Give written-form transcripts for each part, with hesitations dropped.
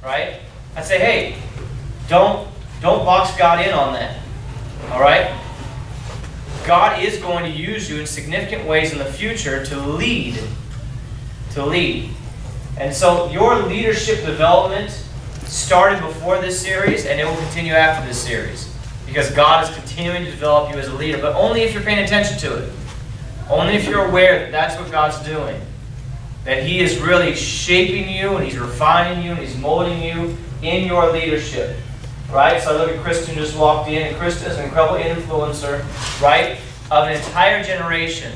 right? I'd say, hey, don't box God in on that. All right? God is going to use you in significant ways in the future to lead. To lead. And so your leadership development started before this series, and it will continue after this series. Because God is continuing to develop you as a leader, but only if you're paying attention to it. Only if you're aware that that's what God's doing. That He is really shaping you, and He's refining you, and He's molding you in your leadership. Right? So I look at Kristen who just walked in, and Kristen is an incredible influencer, right, of an entire generation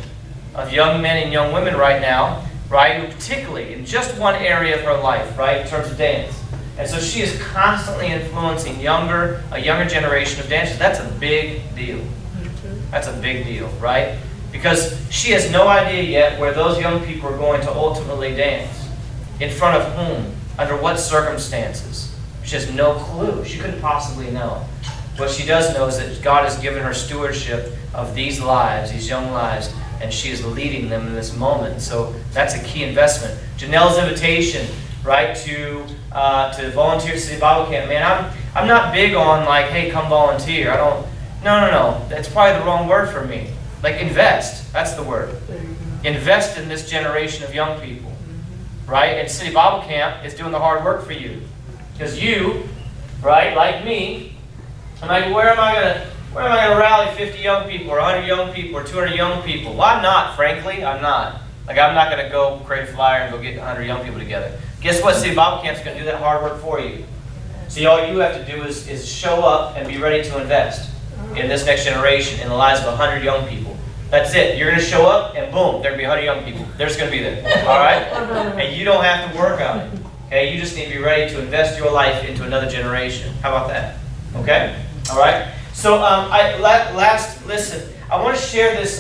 of young men and young women right now, right, who particularly in just one area of her life, right, in terms of dance. And so she is constantly influencing a younger generation of dancers. That's a big deal. That's a big deal, right? Because she has no idea yet where those young people are going to ultimately dance. In front of whom? Under what circumstances? She has no clue. She couldn't possibly know. What she does know is that God has given her stewardship of these lives, these young lives, and she is leading them in this moment. So that's a key investment. Janelle's invitation, right, to volunteer at City Bible Camp. Man, I'm not big on like, hey, come volunteer. No. That's probably the wrong word for me. Like invest. That's the word. Invest in this generation of young people, right? And City Bible Camp is doing the hard work for you. Because you, right, like me, I'm like, where am I gonna rally 50 young people or 100 young people or 200 young people? Well, I'm not, frankly, I'm not. Like, I'm not gonna go create a flyer and go get 100 young people together. Guess what? City Bible Camp's gonna do that hard work for you. See, all you have to do is show up and be ready to invest in this next generation, in the lives of 100 young people. That's it. You're gonna show up and boom, there'll be 100 young people. They're just gonna be there. All right? And you don't have to work on it. Okay, you just need to be ready to invest your life into another generation. How about that? Okay, all right. So, listen. I want to share this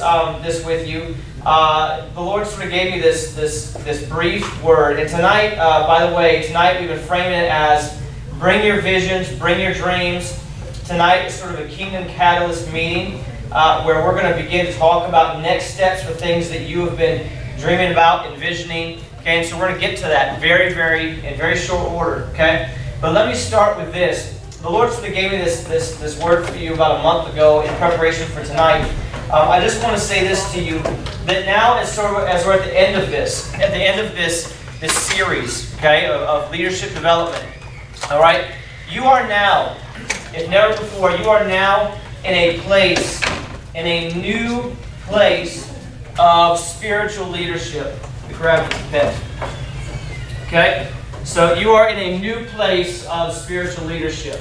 with you. The Lord sort of gave me this brief word, and tonight, by the way, we've been framing it as bring your visions, bring your dreams. Tonight is sort of a Kingdom Catalyst meeting where we're going to begin to talk about next steps for things that you have been dreaming about, envisioning. Okay, and so we're going to get to that in very short order. Okay, but let me start with this. The Lord sort of gave me this word for you about a month ago in preparation for tonight. I just want to say this to you that now, as we're at the end of this series, okay, of leadership development. All right, you are now, if never before, you are now in a new place of spiritual leadership. Grab the pen. Okay? So you are in a new place of spiritual leadership.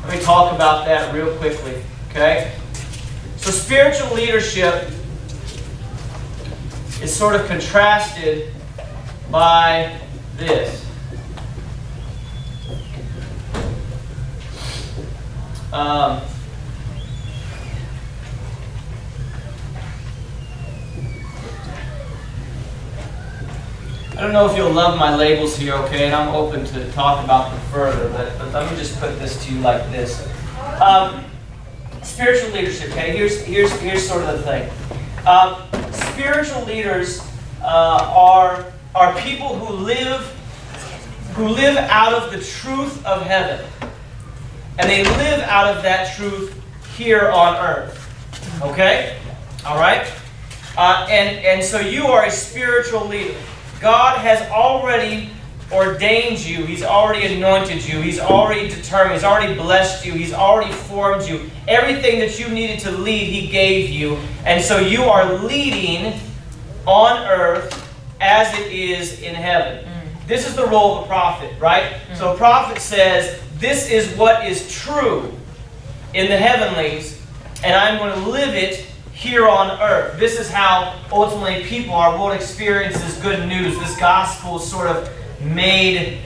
Let me talk about that real quickly. Okay? So spiritual leadership is sort of contrasted by this. I don't know if you'll love my labels here, okay? And I'm open to talk about them further, but let me just put this to you like this. Spiritual leadership, okay? Here's sort of the thing. Spiritual leaders are people who live out of the truth of heaven, and they live out of that truth here on earth. Okay? All right. And so you are a spiritual leader. God has already ordained you. He's already anointed you. He's already determined. He's already blessed you. He's already formed you. Everything that you needed to lead, He gave you. And so you are leading on earth as it is in heaven. This is the role of a prophet, right? So a prophet says, this is what is true in the heavenlies, and I'm going to live it here on earth. This is how ultimately our world experiences good news. This gospel is sort of made,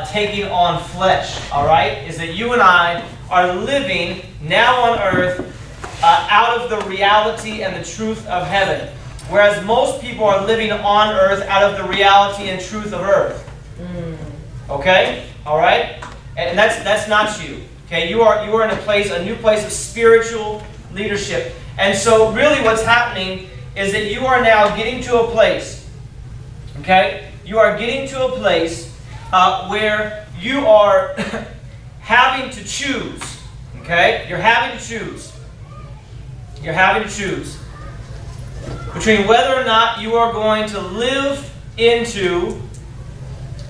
taking on flesh, all right? Is that you and I are living now on earth out of the reality and the truth of heaven. Whereas most people are living on earth out of the reality and truth of earth. Okay? All right? And that's not you. Okay? You are in a new place of spiritual leadership. And so really what's happening is that you are now getting to a place, okay? You are getting to a place where you are having to choose. Okay? You're having to choose. You're having to choose between whether or not you are going to live into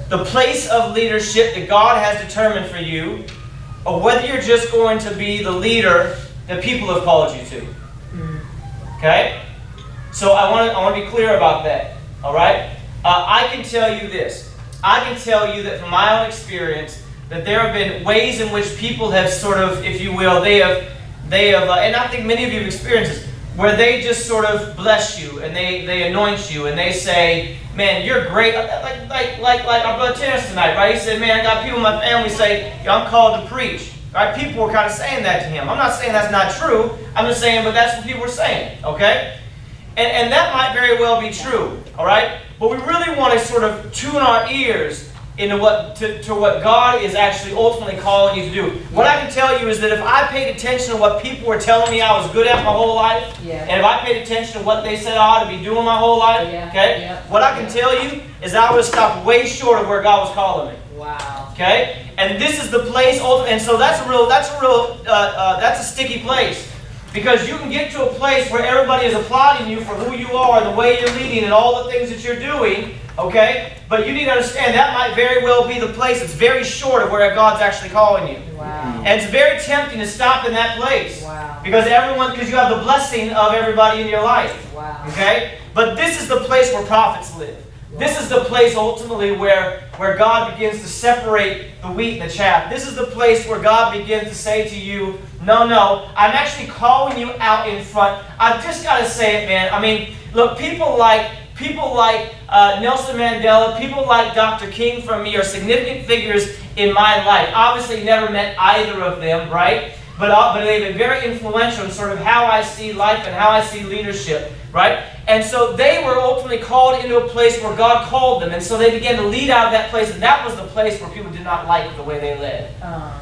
the place of leadership that God has determined for you, or whether you're just going to be the leader that people have called you to. Okay? So I want to be clear about that. All right? I can tell you this. I can tell you that from my own experience that there have been ways in which people have sort of, if you will, they have, and I think many of you have experienced this, where they just sort of bless you and they anoint you and they say, man, you're great. Like our brother Terrence tonight, right? He said, man, I got people in my family say, I'm called to preach. Right? People were kind of saying that to him. I'm not saying that's not true. I'm just saying, but that's what people were saying. Okay? And that might very well be true. All right? But we really want to sort of tune our ears into what God is actually ultimately calling you to do. What I can tell you is that if I paid attention to what people were telling me I was good at my whole life, and if I paid attention to what they said I ought to be doing my whole life, okay, what I can tell you is I would have stopped way short of where God was calling me. Wow. Okay, and this is the place, and so that's a sticky place, because you can get to a place where everybody is applauding you for who you are and the way you're leading and all the things that you're doing. Okay, but you need to understand that might very well be the place that's very short of where God's actually calling you. Wow. And it's very tempting to stop in that place. Wow. Because you have the blessing of everybody in your life. Wow. Okay, but this is the place where prophets live. This is the place ultimately where God begins to separate the wheat and the chaff. This is the place where God begins to say to you, no, I'm actually calling you out in front. I've just got to say it, man. I mean, look, people like Nelson Mandela, people like Dr. King for me are significant figures in my life. Obviously never met either of them, right? But they've been very influential in sort of how I see life and how I see leadership, right? And so they were ultimately called into a place where God called them. And so they began to lead out of that place. And that was the place where people did not like the way they led.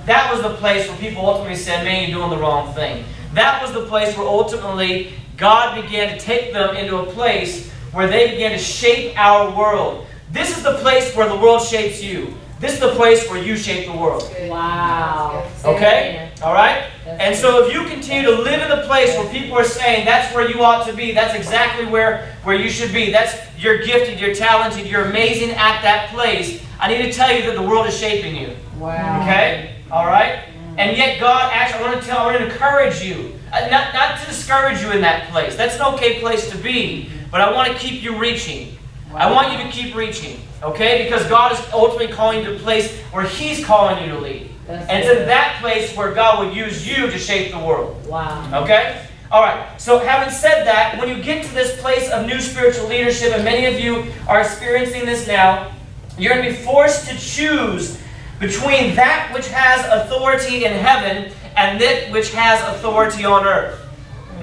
That was the place where people ultimately said, man, you're doing the wrong thing. That was the place where ultimately God began to take them into a place where they began to shape our world. This is the place where the world shapes you. This is the place where you shape the world. Wow. Okay? All right? And so if you continue to live in the place where people are saying that's where you ought to be, that's exactly where you should be. You're gifted, you're talented, you're amazing at that place. I need to tell you that the world is shaping you. Wow. Okay? All right? And yet God actually, I want to encourage you. Not to discourage you in that place. That's an okay place to be. But I want to keep you reaching. Wow. I want you to keep reaching. Okay? Because God is ultimately calling you to a place where He's calling you to lead. And it's in that place where God will use you to shape the world. Wow. Okay? Alright, so having said that, when you get to this place of new spiritual leadership, and many of you are experiencing this now, you're going to be forced to choose between that which has authority in heaven and that which has authority on earth.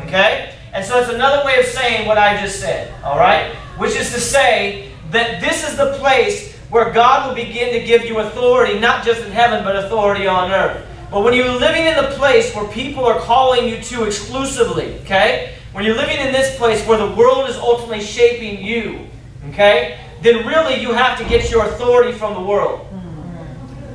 Okay? And so it's another way of saying what I just said. Alright? Which is to say that this is the place where God will begin to give you authority, not just in heaven, but authority on earth. But when you're living in the place where people are calling you to exclusively, okay? When you're living in this place where the world is ultimately shaping you, okay? Then really you have to get your authority from the world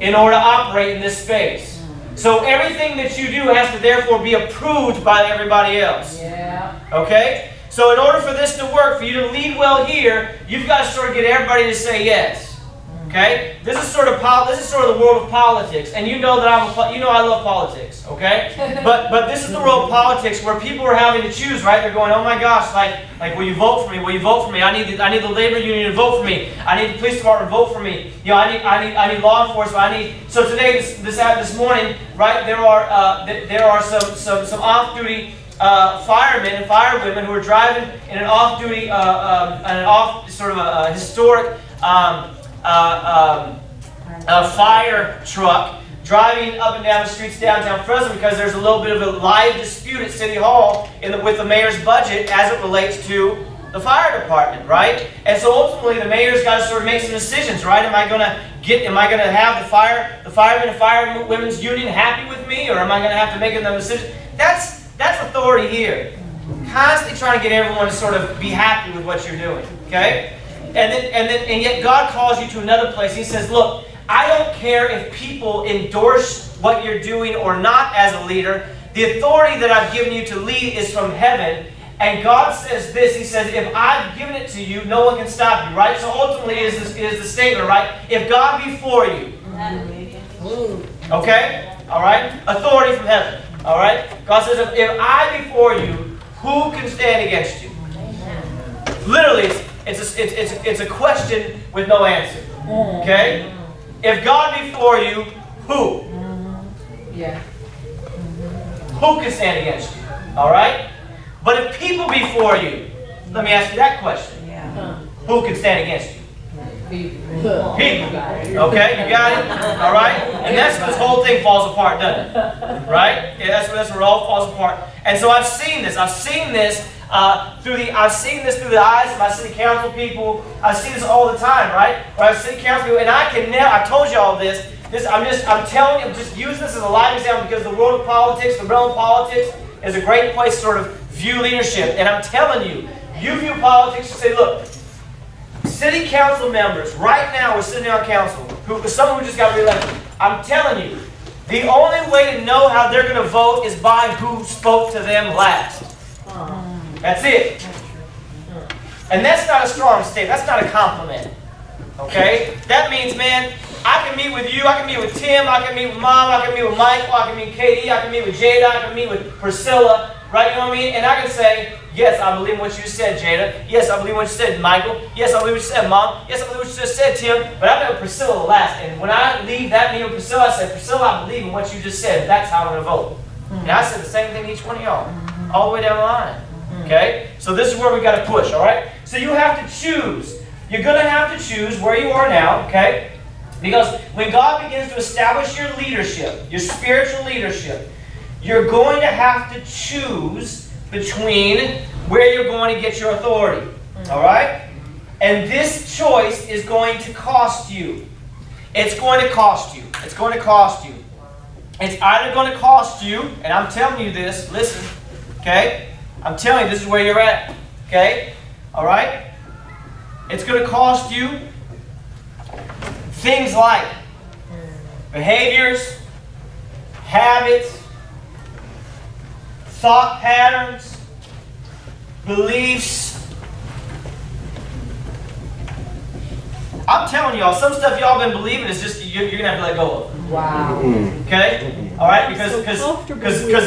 in order to operate in this space. So everything that you do has to therefore be approved by everybody else. Yeah. Okay? So in order for this to work, for you to lead well here, you've got to sort of get everybody to say yes. Okay? This is sort of the world of politics, and you know that I love politics. Okay? But this is the world of politics where people are having to choose, right? They're going, oh my gosh, like will you vote for me? Will you vote for me? I need the labor union to vote for me. I need the police department to vote for me. You know, I need law enforcement. So today, this morning, right? There are some off-duty firemen and firewomen who are driving in an off-duty, historic fire truck, driving up and down the streets downtown Fresno because there's a little bit of a live dispute at City Hall with the mayor's budget as it relates to the fire department, right? And so ultimately the mayor's got to sort of make some decisions, right? Am I going to have the firemen and firewomen's union happy with me, or am I going to have to make them decisions? That's authority here. Constantly trying to get everyone to sort of be happy with what you're doing. Okay? And yet God calls you to another place. He says, look, I don't care if people endorse what you're doing or not as a leader. The authority that I've given you to lead is from heaven. And God says this, He says, if I've given it to you, no one can stop you, right? So ultimately is the statement, right? If God be for you. Okay? All right? Authority from heaven. All right? God says, if I be for you, who can stand against you? Literally, it's a question with no answer. Okay? If God be for you, who? Yeah. Who can stand against you? All right? But if people be for you, let me ask you that question. Yeah. Who can stand against you? People. Okay, you got it? All right? And that's when this whole thing falls apart, doesn't it? Right? Yeah, that's where it all falls apart. And so I've seen this. I've seen this through the eyes of my city council people. I've seen this all the time, right? Where I've city council people, and I can never. I told you all this. I'm telling you, I'm just using this as a live example because the world of politics, the realm of politics, is a great place to sort of view leadership. And I'm telling you, you view politics and say, look, city council members, right now we're sitting on council, some who just got reelected. I'm telling you, the only way to know how they're going to vote is by who spoke to them last. That's it. And that's not a strong statement. That's not a compliment. Okay? That means, man, I can meet with you, I can meet with Tim, I can meet with Mom, I can meet with Michael, I can meet with Katie, I can meet with Jada, I can meet with Priscilla, right? You know what I mean? And I can say, yes, I believe what you said, Jada. Yes, I believe what you said, Michael. Yes, I believe what you said, Mom. Yes, I believe what you just said, Tim. But I met with Priscilla last. And when I leave that meeting with Priscilla, I said, Priscilla, I believe in what you just said. That's how I'm going to vote. And I said the same thing to each one of y'all, all the way down the line. Okay? So this is where we got to push, all right? So you have to choose. You're going to have to choose where you are now, okay? Because when God begins to establish your leadership, your spiritual leadership, you're going to have to choose between where you're going to get your authority. All right? And this choice is going to cost you. It's going to cost you. It's going to cost you. It's either going to cost you, and I'm telling you this, listen, okay? I'm telling you this is where you're at, okay? All right? It's going to cost you things like behaviors, habits, thought patterns, beliefs. I'm telling y'all, some stuff y'all been believing is just you're going to have to let go of. Wow. Okay? All right? Because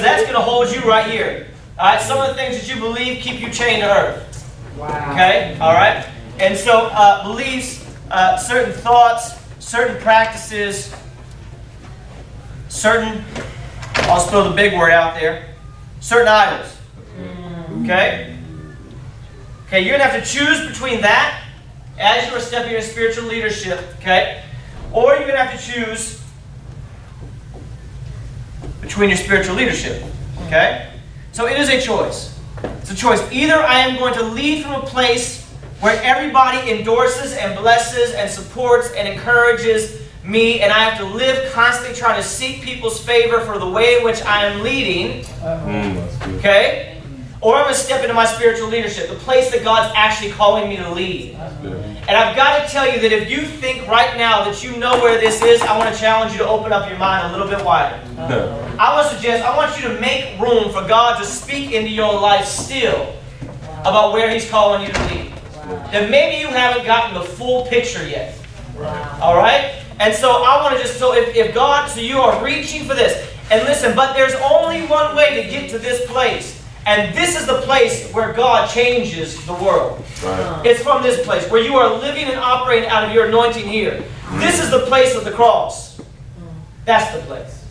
that's going to hold you right here. All right? Some of the things that you believe keep you chained to earth. Wow. Okay? All right? And so beliefs, certain thoughts, certain practices, certain, I'll throw the big word out there, certain idols. Okay? Okay, you're going to have to choose between that as you are stepping into spiritual leadership, okay? Or you're going to have to choose between your spiritual leadership, okay? So it is a choice. It's a choice. Either I am going to lead from a place where everybody endorses and blesses and supports and encourages me, and I have to live constantly trying to seek people's favor for the way in which I am leading, okay? Or I'm going to step into my spiritual leadership, the place that God's actually calling me to lead. And I've got to tell you that if you think right now that you know where this is, I want to challenge you to open up your mind a little bit wider. I want you to make room for God to speak into your life still about where He's calling you to lead. That maybe you haven't gotten the full picture yet. All right? And so I want to just, so if God, so you are reaching for this. And listen, but there's only one way to get to this place. And this is the place where God changes the world. Right. It's from this place where you are living and operating out of your anointing here. This is the place of the cross. That's the place.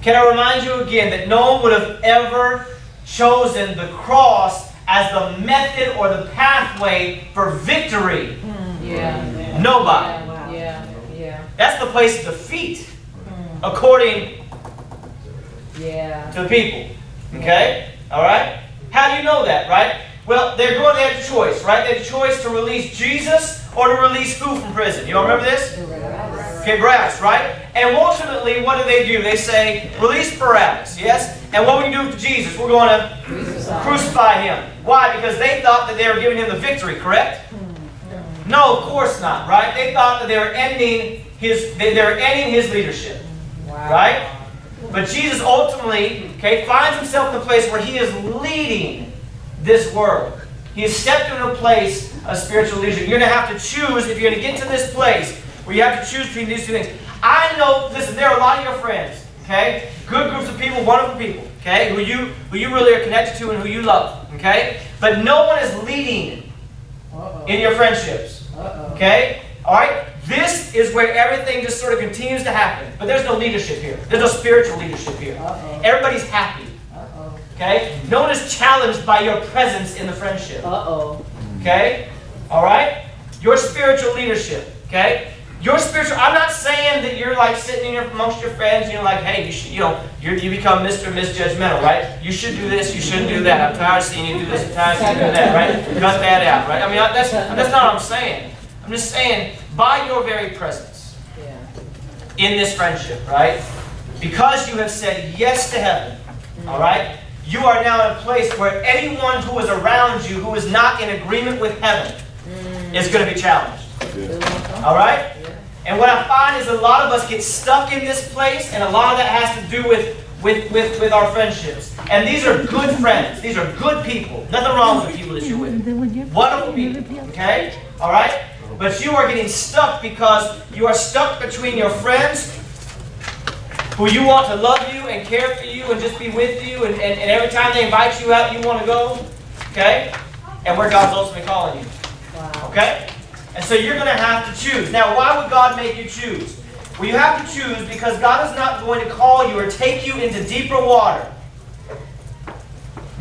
Can I remind you again that no one would have ever chosen the cross as the method or the pathway for victory? Yeah. Nobody. Yeah. That's the place of defeat, according to the people. Okay? All right? How do you know that, right? Well, they had a choice, right? They had a choice to release Jesus or to release who from prison? You all remember this? Okay, Barabbas, right? And ultimately, what do? They say, release Barabbas, yes? And what we do with Jesus? We're going to crucify him. Why? Because they thought that they were giving him the victory, correct? No, of course not, right? They thought that they were ending they're ending his leadership. Wow. Right? But Jesus ultimately, okay, finds himself in a place where he is leading this world. He has stepped into a place of spiritual leadership. You're going to have to choose, if you're going to get to this place where you have to choose between these two things. I know, listen, there are a lot of your friends, okay? Good groups of people, wonderful people, okay? Who you really are connected to and who you love, okay? But no one is leading in your friendships, okay? All right? This is where everything just sort of continues to happen. But there's no leadership here. There's no spiritual leadership here. Everybody's happy. Okay? No one is challenged by your presence in the friendship. Okay? All right? Your spiritual leadership. Okay? Your spiritual. I'm not saying that you're like sitting in amongst your friends and you're like, hey, you should, you become Mr. and Miss Judgmental, right? You should do this. You shouldn't do that. I'm tired of seeing you do this. I'm tired of seeing you do that, right? Cut that out, right? I mean, that's not what I'm saying. I'm just saying, by your very presence in this friendship, right? Because you have said yes to heaven, all right? You are now in a place where anyone who is around you who is not in agreement with heaven is going to be challenged. All right? And what I find is a lot of us get stuck in this place, and a lot of that has to do with our friendships. And these are good friends. These are good people. Nothing wrong with the people that you're with. Wonderful people. Okay? All right? But you are getting stuck because you are stuck between your friends who you want to love you and care for you and just be with you, and every time they invite you out, you want to go. Okay? And where God's ultimately calling you. Okay? And so you're going to have to choose. Now, why would God make you choose? Well, you have to choose because God is not going to call you or take you into deeper water.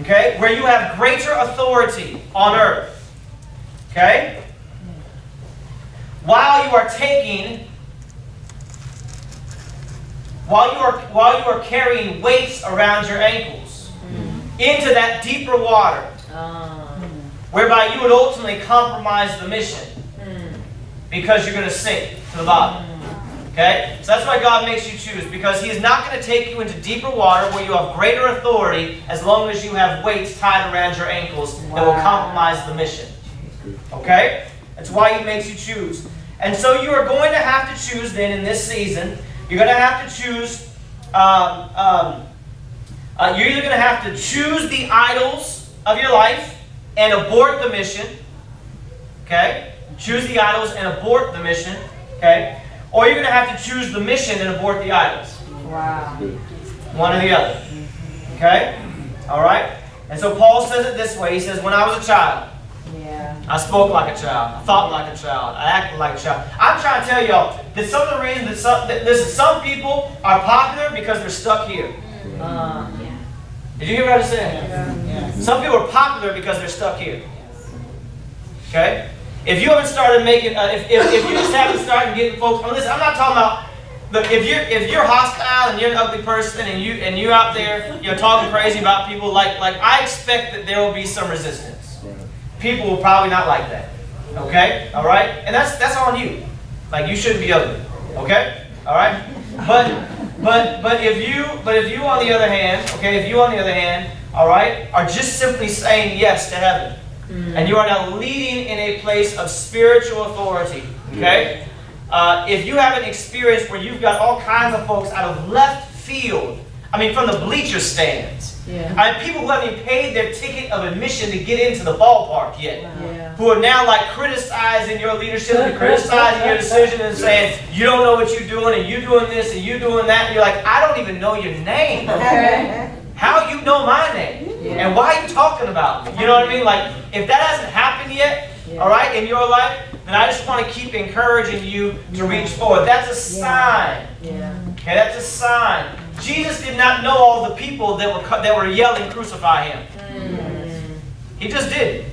Okay? Where you have greater authority on earth. Okay? While you are carrying weights around your ankles into that deeper water, whereby you would ultimately compromise the mission because you're going to sink to the bottom. Okay? So that's why God makes you choose, because He is not going to take you into deeper water where you have greater authority as long as you have weights tied around your ankles that will compromise the mission. Okay? That's why He makes you choose. And so you are going to have to choose then in this season. You're going to have to choose. You're either going to have to choose the idols of your life and abort the mission. Okay? Choose the idols and abort the mission. Okay? Or you're going to have to choose the mission and abort the idols. Wow. One or the other. Okay? All right? And so Paul says it this way. He says, when I was a child, I spoke like a child. I thought like a child. I acted like a child. I'm trying to tell y'all that some of the reasons that some people are popular because they're stuck here. Did you hear what I was saying? Some people are popular because they're stuck here. Okay? If you haven't started making, if you just haven't started getting folks, listen, I'm not talking about. Look, if you're hostile and you're an ugly person and you out there, talking crazy about people, like I expect that there will be some resistance. People will probably not like that. Okay? All right? And that's on you. Like, you shouldn't be ugly. Okay? All right? But if you on the other hand, all right, are just simply saying yes to heaven, and you are now leading in a place of spiritual authority. Okay? If you have an experience where you've got all kinds of folks out of left field, from the bleacher stands. People who haven't even paid their ticket of admission to get into the ballpark yet. Who are now criticizing your leadership and criticizing your decision and saying, you don't know what you're doing and you're doing this and you're doing that. And you're like, I don't even know your name. How you know my name? And why are you talking about me? You know what I mean? Like, if that hasn't happened yet, all right, in your life, then I just want to keep encouraging you to reach forward. That's a sign. Okay, that's a sign. Jesus did not know all the people that were yelling, crucify Him. He just didn't.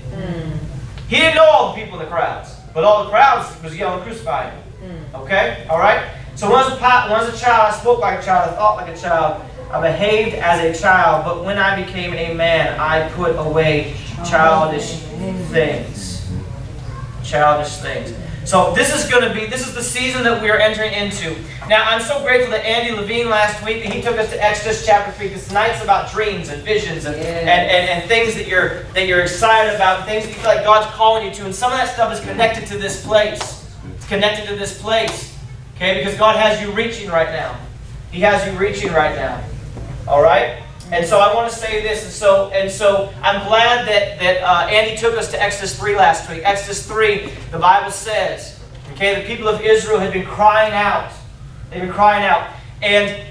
He didn't know all the people in the crowds, but all the crowds was yelling, crucify Him. Okay? All right? So when I was a child, I spoke like a child, I thought like a child, I behaved as a child, but when I became a man, I put away childish things. Childish things. So this is the season that we are entering into. Now, I'm so grateful that Andy Levine last week, he took us to Exodus chapter 3, because tonight's about dreams and visions and things that you're excited about, things that you feel like God's calling you to, and some of that stuff is connected to this place. It's connected to this place. Okay, because God has you reaching right now. He has you reaching right now. All right? And so I want to say this, and so I'm glad that Andy took us to Exodus 3 last week. Exodus 3, the Bible says, okay, the people of Israel had been crying out. They've been crying out. And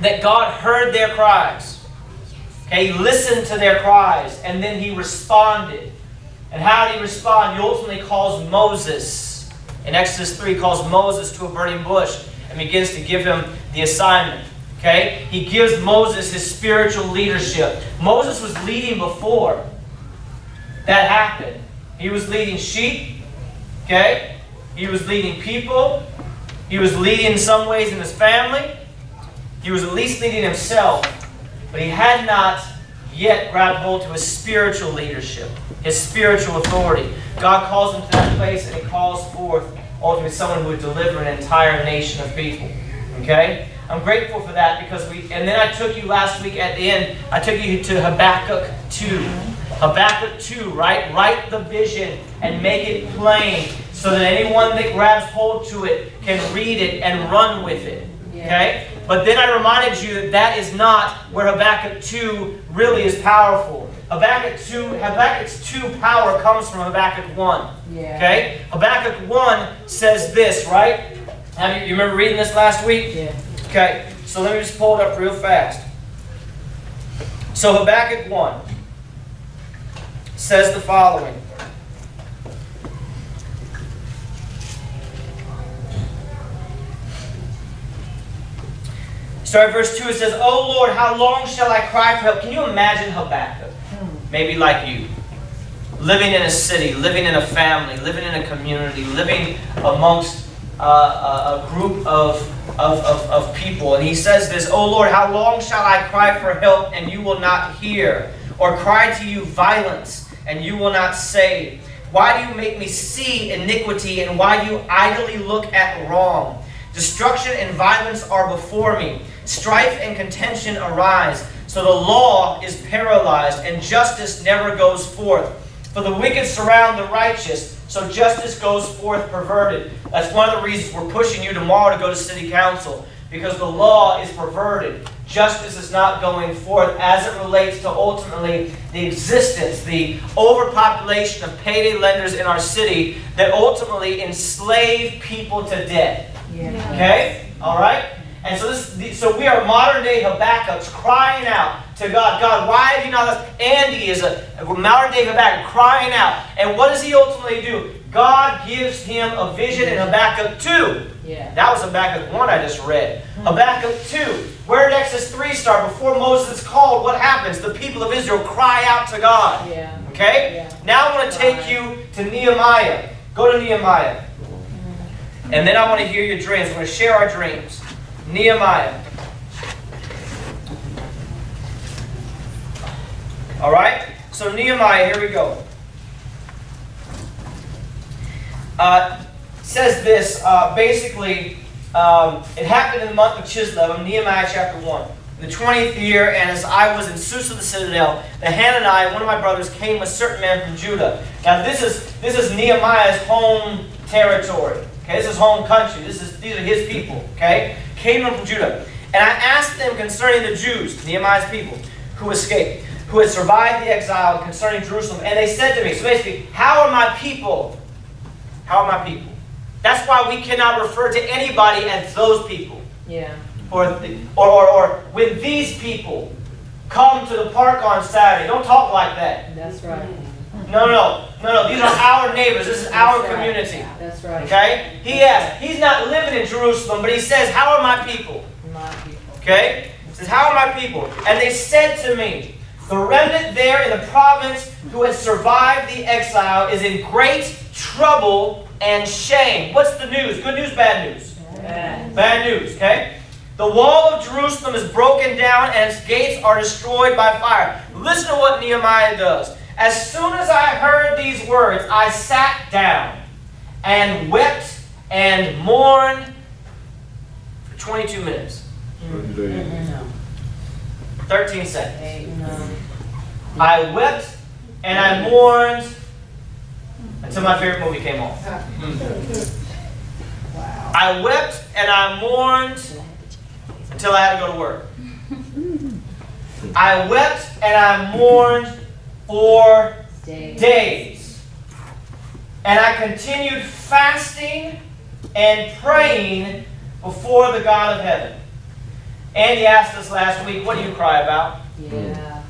that God heard their cries. Okay, He listened to their cries, and then He responded. And how did He respond? He ultimately calls Moses. In Exodus 3, He calls Moses to a burning bush and begins to give him the assignment. Okay? He gives Moses his spiritual leadership. Moses was leading before that happened. He was leading sheep. Okay? He was leading people. He was leading in some ways in his family. He was at least leading himself. But he had not yet grabbed hold to his spiritual leadership, his spiritual authority. God calls him to that place, and He calls forth ultimately someone who would deliver an entire nation of people. Okay? I'm grateful for that because and then I took you last week at the end, I took you to Habakkuk 2. Habakkuk 2, right? Write the vision and make it plain so that anyone that grabs hold to it can read it and run with it. Okay? But then I reminded you that that is not where Habakkuk 2 really is powerful. Habakkuk's 2 power comes from Habakkuk 1. Okay? Habakkuk 1 says this, right? You remember reading this last week? Yeah. Okay, so let me just pull it up real fast. So Habakkuk 1 says the following. Start at verse 2, it says, "O Lord, how long shall I cry for help?" Can you imagine Habakkuk? Maybe like you. Living in a city, living in a family, living in a community, living amongst a group of people. And he says this, "O Lord, how long shall I cry for help and you will not hear? Or cry to you violence and you will not save? Why do you make me see iniquity and why do you idly look at wrong? Destruction and violence are before me. Strife and contention arise. So the law is paralyzed and justice never goes forth. For the wicked surround the righteous, so justice goes forth perverted." That's one of the reasons we're pushing you tomorrow to go to city council. Because the law is perverted. Justice is not going forth as it relates to ultimately the existence, the overpopulation of payday lenders in our city that ultimately enslave people to debt. Okay? Alright? And so we are modern day Habakkuk's crying out to God. God, why have you not left? Andy is a modern day Habakkuk crying out. And what does he ultimately do? God gives him a vision in Habakkuk 2. Yeah. That was Habakkuk 1 I just read. Habakkuk 2. Where did Exodus 3 start? Before Moses is called, what happens? The people of Israel cry out to God. Yeah. Okay? Yeah. Now I want to take you to Nehemiah. Go to Nehemiah. And then I want to hear your dreams. We're going to share our dreams. Nehemiah. Alright? So Nehemiah, here we go. Says this, basically, it happened in the month of Chislev, Nehemiah chapter 1. In the 20th year, and as I was in Susa the citadel, the Hananiah, one of my brothers, came with certain men from Judah. Now this is Nehemiah's home territory. Okay, this is home country. These are his people. Okay, came from Judah, and I asked them concerning the Jews, Nehemiah's people, who escaped, who had survived the exile, concerning Jerusalem, and they said to me, so basically, how are my people? How are my people? That's why we cannot refer to anybody as those people. Yeah. Or when these people come to the park on Saturday. Don't talk like that. That's right. No. These are our neighbors. This is our That's right. community. That's right. Okay? He's not living in Jerusalem, but he says, how are my people? My people. Okay? He says, how are my people? And they said to me, the remnant there in the province who has survived the exile is in great trouble and shame. What's the news? Good news, bad news? Bad news, okay? The wall of Jerusalem is broken down and its gates are destroyed by fire. Listen to what Nehemiah does. As soon as I heard these words, I sat down and wept and mourned for 22 minutes. 13 seconds. I wept and I mourned until my favorite movie came on. Wow. I wept and I mourned until I had to go to work. I wept and I mourned for days. And I continued fasting and praying before the God of heaven. Andy asked us last week, what do you cry about? Yeah.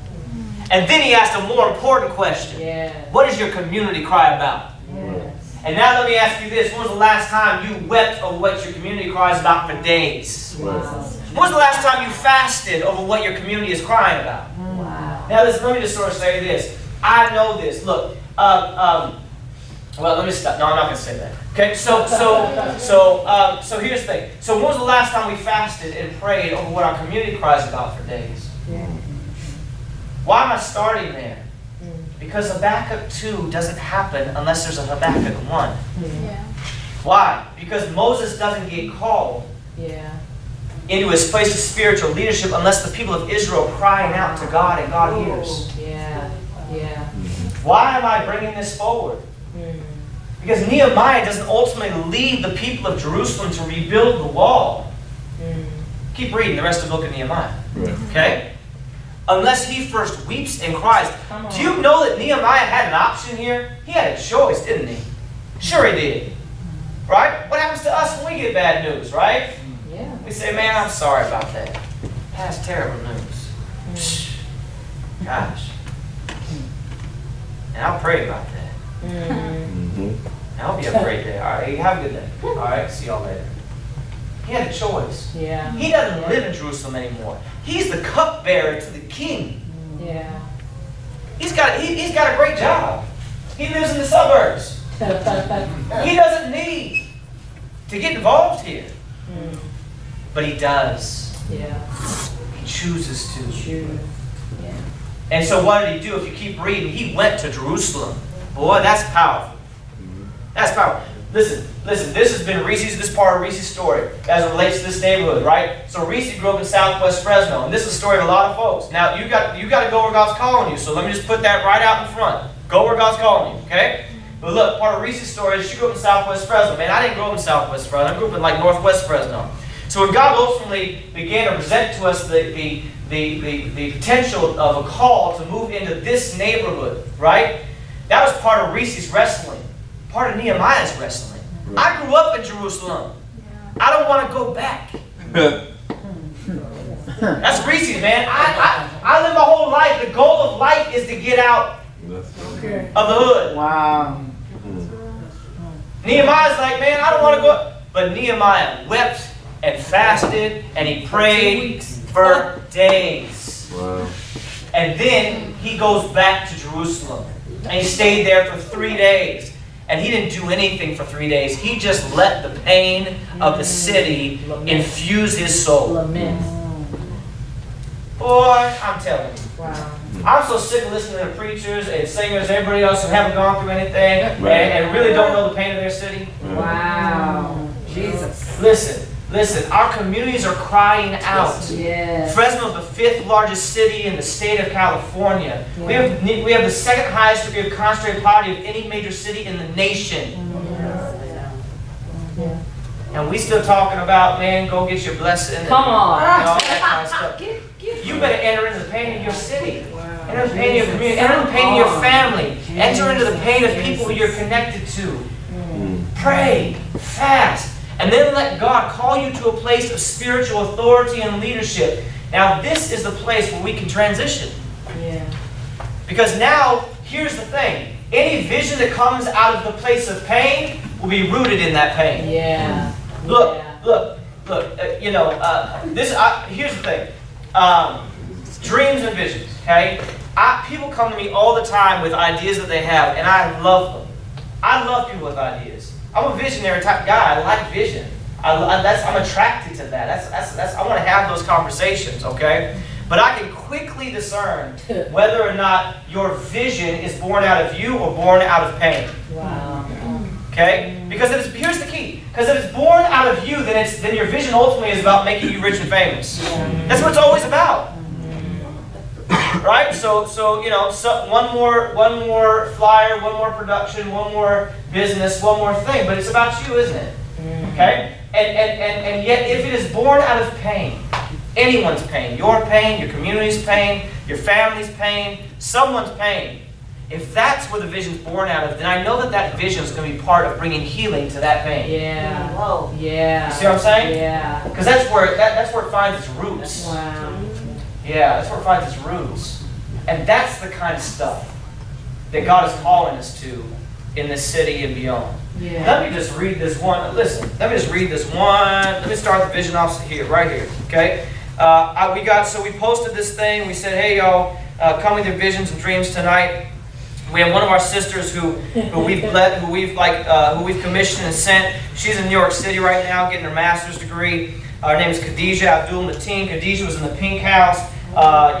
And then he asked a more important question. Yeah. What does your community cry about? Yes. And now let me ask you this. When was the last time you wept over what your community cries about for days? Wow. When was the last time you fasted over what your community is crying about? Wow. Now listen, let me just sort of say this. I know this. Look, well, let me stop. No, I'm not going to say that. Okay, so here's the thing. So when was the last time we fasted and prayed over what our community cries about for days? Yeah. Why am I starting there? Because Habakkuk 2 doesn't happen unless there's a Habakkuk 1. Yeah. Why? Because Moses doesn't get called Yeah. into his place of spiritual leadership unless the people of Israel are crying out to God and God hears. Yeah. Yeah. Why am I bringing this forward? Because Nehemiah doesn't ultimately lead the people of Jerusalem to rebuild the wall. Keep reading the rest of the book of Nehemiah. Okay? Unless he first weeps and cries. Do you know that Nehemiah had an option here? He had a choice, didn't he? Sure he did. Right? What happens to us when we get bad news, right? Yeah. We say, man, I'm sorry about that. That's terrible news. Psh, gosh. And I'll pray about that. And I hope you have a great day. All right, have a good day. All right, see y'all later. He had a choice. Yeah. He doesn't live in Jerusalem anymore. He's the cupbearer to the king. Yeah. He's got a great job. He lives in the suburbs. He doesn't need to get involved here. But he does. Yeah. He chooses to. True. Yeah. And so what did he do? If you keep reading, he went to Jerusalem. Boy, that's powerful. That's powerful. Listen, this has been this part of Reese's story as it relates to this neighborhood, right? So Reese grew up in Southwest Fresno, and this is the story of a lot of folks. Now, you got to go where God's calling you, so let me just put that right out in front. Go where God's calling you, okay? But look, part of Reese's story is she grew up in Southwest Fresno. Man, I didn't grow up in Southwest Fresno. I grew up in like Northwest Fresno. So when God ultimately began to present to us the potential of a call to move into this neighborhood, right? That was part of Reese's wrestling. Part of Nehemiah's wrestling. I grew up in Jerusalem. I don't want to go back. That's Reese's, man. I live my whole life. The goal of life is to get out of the hood. Wow. Nehemiah's like, man, I don't want to go. But Nehemiah wept and fasted and he prayed for days. Wow. And then he goes back to Jerusalem. And he stayed there for 3 days. And he didn't do anything for 3 days. He just let the pain of the city infuse his soul. Lament. Boy, I'm telling you. Wow. I'm so sick of listening to preachers and singers, everybody else who haven't gone through anything Right. and really don't know the pain of their city. Wow. Jesus. Listen, our communities are crying out. Yes. Fresno is the 5th largest city in the state of California. We have the 2nd highest degree of concentrated poverty of any major city in the nation. Yeah. And we still talking about, man, go get your blessing. Come on. And all that kind of stuff. You better enter into the pain of your city. Enter the pain of your community. Enter the pain of your family. Enter into the pain of people who you're connected to. Pray, fast, and then let God call you to a place of spiritual authority and leadership. Now, this is the place where we can transition. Yeah. Because now, here's the thing. Any vision that comes out of the place of pain will be rooted in that pain. Yeah. Look, Yeah. here's the thing. Dreams and visions, okay? People come to me all the time with ideas that they have, and I love them. I love people with ideas. I'm a visionary type guy. I like vision. I'm attracted to that. I want to have those conversations, okay? But I can quickly discern whether or not your vision is born out of you or born out of pain. Wow. Okay? Because here's the key. Because if it's born out of you, then your vision ultimately is about making you rich and famous. That's what it's always about. Right? So one more flyer, one more production, one more business, one more thing. But it's about you, isn't it? Okay? And yet, if it is born out of pain, anyone's pain, your community's pain, your family's pain, someone's pain, if that's where the vision's born out of, then I know that that vision is going to be part of bringing healing to that pain. Yeah. Whoa. Yeah. You see what I'm saying? Yeah. Because that's where it finds its roots. Wow. Yeah, that's where it finds its roots. And that's the kind of stuff that God is calling us to in this city and beyond. Yeah. Let me just read this one. Listen, let me just read this one. Let me start the vision off here, right here. Okay? We posted this thing. We said, hey, y'all, come with your visions and dreams tonight. We have one of our sisters who we've commissioned and sent. She's in New York City right now getting her master's degree. Her name is Khadijah Abdul Mateen. Khadijah was in the Pink House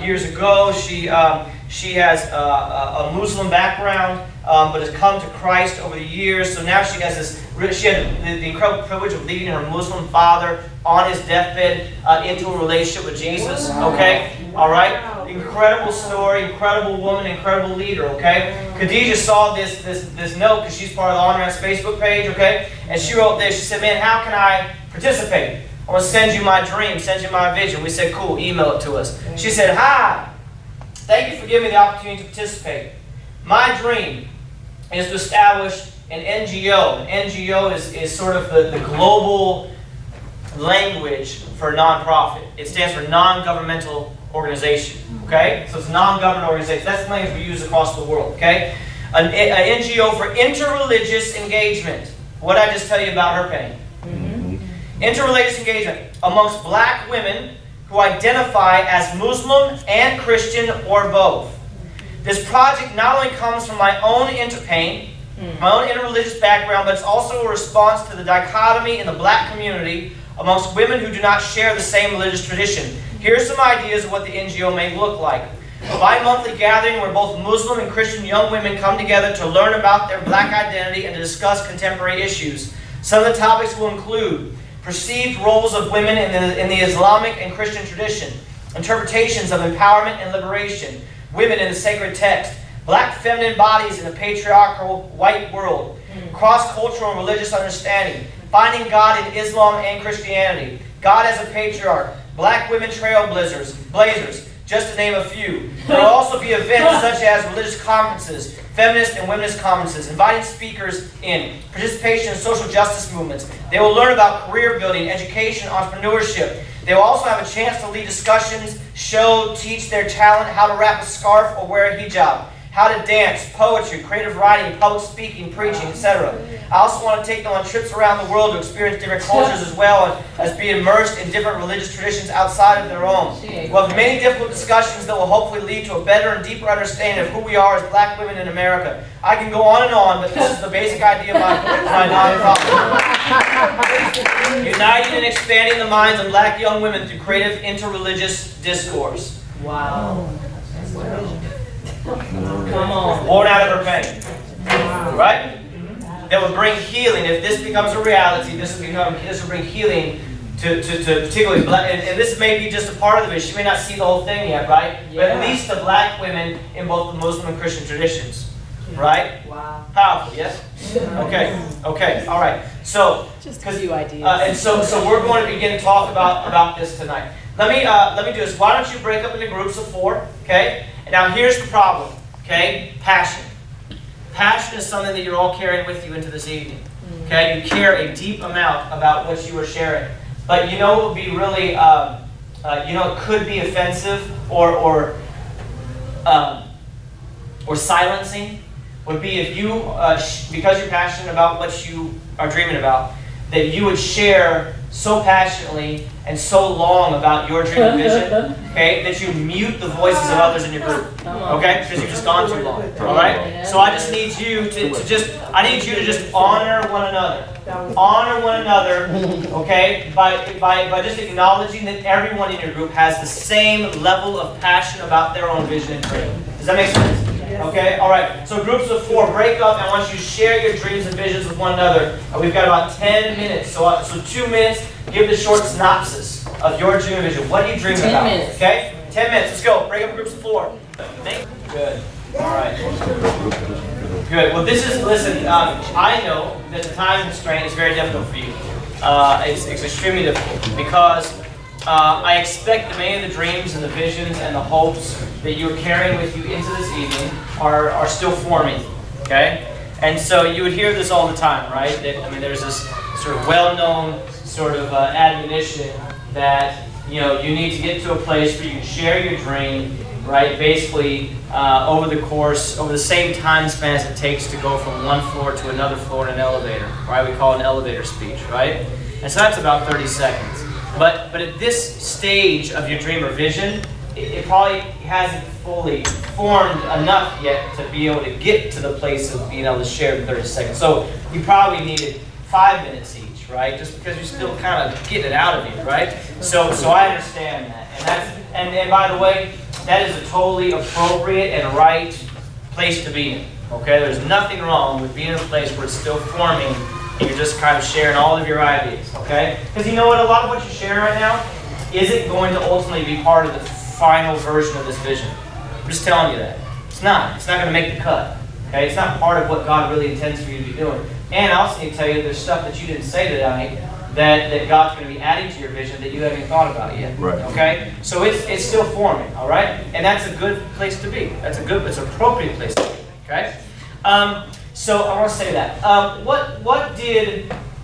years ago. She has a Muslim background, but has come to Christ over the years. So now she has she had the incredible privilege of leading her Muslim father on his deathbed into a relationship with Jesus. Okay, all right. Incredible story, incredible woman, incredible leader. Okay, Khadijah saw this note because she's part of the On Ramps Facebook page. Okay, and she wrote this. She said, "Man, how can I participate? I want to send you my dream, send you my vision." We said, "Cool, email it to us." She said, "Hi, thank you for giving me the opportunity to participate. My dream is to establish an NGO. An NGO is sort of the global language for nonprofit. It stands for non-governmental organization. Okay? So it's non-government organization. That's the language we use across the world. Okay? An NGO for interreligious engagement." What did I just tell you about her pain? Interreligious engagement amongst black women who identify as Muslim and Christian or both. This project not only comes from my own pain, my own interreligious background, but it's also a response to the dichotomy in the black community amongst women who do not share the same religious tradition. Here are some ideas of what the NGO may look like. A bi-monthly gathering where both Muslim and Christian young women come together to learn about their black identity and to discuss contemporary issues. Some of the topics will include perceived roles of women in the Islamic and Christian tradition, interpretations of empowerment and liberation, women in the sacred text, black feminine bodies in a patriarchal white world, cross-cultural and religious understanding, finding God in Islam and Christianity, God as a patriarch, black women trailblazers, just to name a few. There will also be events such as religious conferences, feminist and womenist conferences, inviting speakers in, participation in social justice movements. They will learn about career building, education, entrepreneurship. They will also have a chance to lead discussions, show, teach their talent, how to wrap a scarf or wear a hijab, how to dance, poetry, creative writing, public speaking, preaching, etc. I also want to take them on trips around the world to experience different cultures as well as be immersed in different religious traditions outside of their own. We'll have many difficult discussions that will hopefully lead to a better and deeper understanding of who we are as black women in America. I can go on, but this is the basic idea of my nonprofit. Uniting and expanding the minds of black young women through creative interreligious discourse. Wow. Come on. Born out of her pain. Right? That would bring healing. If this becomes a reality, this will bring healing to particularly black, and this may be just a part of the vision. She may not see the whole thing yet, right? Yeah. But at least the black women in both the Muslim and Christian traditions. Right? Wow. Powerful, yes? Okay, all right. So, Just a few ideas. and so we're going to begin to talk about this tonight. Let me do this. Why don't you break up into groups of 4, okay? And now here's the problem, okay? Passion. Passion is something that you're all carrying with you into this evening, okay? You care a deep amount about what you are sharing. But you know it would be really, it could be offensive or silencing, would be if you, because you're passionate about what you are dreaming about, that you would share so passionately and so long about your dream and vision, okay, that you mute the voices of others in your group, okay, because you've just gone too long, all right? So I just need you to just honor one another. Honor one another, okay, by just acknowledging that everyone in your group has the same level of passion about their own vision and dream. Does that make sense? Okay, all right. So groups of 4, break up, and I want you to share your dreams and visions with one another. We've got about 10 minutes. So 2 minutes, give the short synopsis of your dream and vision. What are you dreaming about? 10 minutes. Okay? 10 minutes. Let's go. Break up in groups of 4. Good. All right. Good. Well, listen, I know that the time constraint is very difficult for you. it's extremely difficult because I expect that many of the dreams and the visions and the hopes that you're carrying with you into this evening are still forming, okay? And so you would hear this all the time, right? That, I mean, there's this sort of well-known sort of admonition that, you know, you need to get to a place where you can share your dream, right? Basically, over the same time span as it takes to go from one floor to another floor in an elevator, right? We call it an elevator speech, right? And so that's about 30 seconds. But at this stage of your dream or vision, it probably hasn't fully formed enough yet to be able to get to the place of being able to share in 30 seconds. So you probably needed 5 minutes each, right? Just because you're still kind of getting it out of you, right? So I understand that. And by the way, that is a totally appropriate and right place to be in. Okay? There's nothing wrong with being in a place where it's still forming and you're just kind of sharing all of your ideas. Okay? Because you know what? A lot of what you're sharing right now isn't going to ultimately be part of the final version of this vision. I'm just telling you that. It's not. It's not going to make the cut. Okay? It's not part of what God really intends for you to be doing. And I also need to tell you there's stuff that you didn't say tonight that God's going to be adding to your vision that you haven't even thought about yet. Right. Okay? So it's still forming, all right? And that's a good place to be. It's an appropriate place to be. Okay? So I want to say that.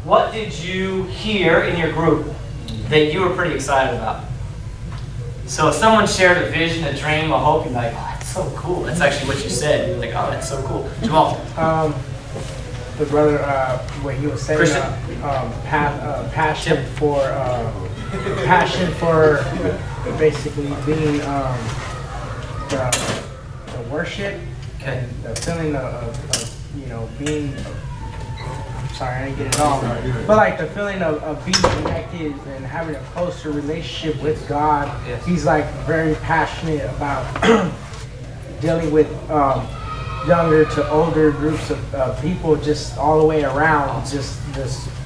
What did you hear in your group that you were pretty excited about? So if someone shared a vision, a dream, a hope, you're like, oh, that's so cool. That's actually what you said. You're like, oh, that's so cool. Jamal. The brother, what he was saying, Christian? passion for basically being the worship, Okay. and the feeling of you know being. Sorry, I didn't get it all, but like the feeling of being connected and having a closer relationship with God. Yes. He's like very passionate about dealing with younger to older groups of people, just all the way around, just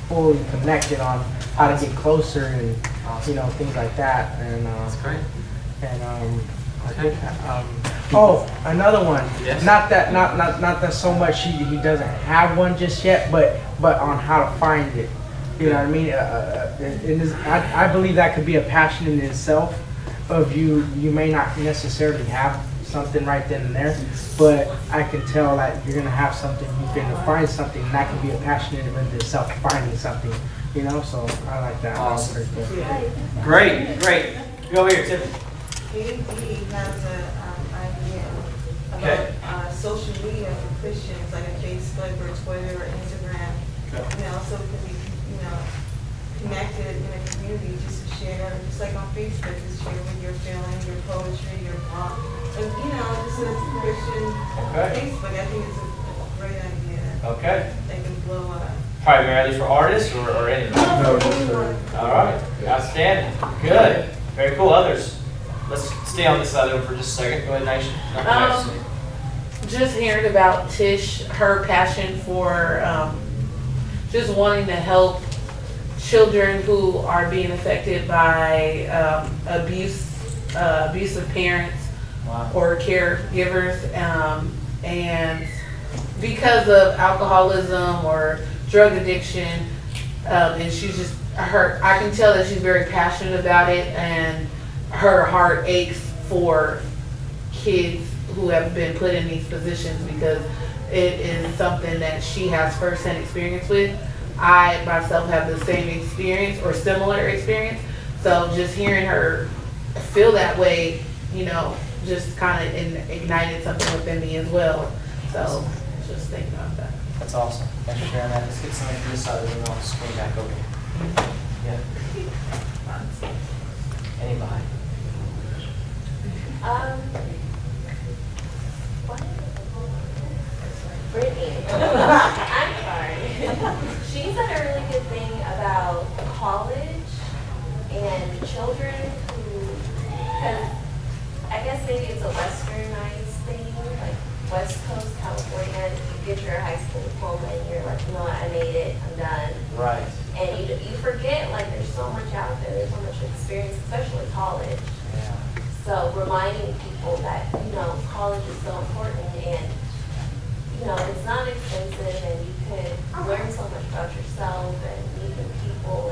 fully connected on how to get closer and you know things like that. And That's great. and Okay. oh, another one. Yes. Not that so much he doesn't have one just yet, but on how to find it. You know what I mean? I believe that could be a passion in itself. Of you may not necessarily have something right then and there, but I can tell that you're gonna have something. You're gonna find something, and that can be a passion in itself. Finding something, you know. So I like that. Awesome. That's pretty cool. Great. Go over here, Tiffany. AD has an idea Okay. about social media for Christians, like a Facebook or Twitter or Instagram. Okay. You know, so we can be, you know, connected in a community, just to share, just like on Facebook, just share with your feelings, your poetry, your blog. And, you know, just a Christian Okay. Facebook, I think it's a great idea. Okay. They can blow up. Primarily for artists or anybody? No, just All right. Outstanding. Good. Very cool. Others? Let's stay on this side of it for just a second. Go ahead, Nice. Just hearing about Tish, her passion for just wanting to help children who are being affected by abusive parents Wow. or caregivers, and because of alcoholism or drug addiction, and she's just I can tell that she's very passionate about it, and her heart aches for kids who have been put in these positions because it is something that she has firsthand experience with. I myself have the same experience or similar experience, so just hearing her feel that way, you know, just kind of ignited something within me as well. So just thinking about that. That's awesome. Thanks for sharing that. Let's get somebody from this side of the room. I'll swing back over here. Yeah. Anybody? Brittany. I'm sorry. She said a really good thing about college and children who, because I guess maybe it's a westernized thing, like West Coast, California, you get your high school diploma and you're like, you know what, I made it, I'm done. Right. And you forget, like, there's so much out there, there's so much experience, especially college. Yeah. So reminding people that, you know, college is so important and, you know, it's not expensive and you could learn so much about yourself and meet new people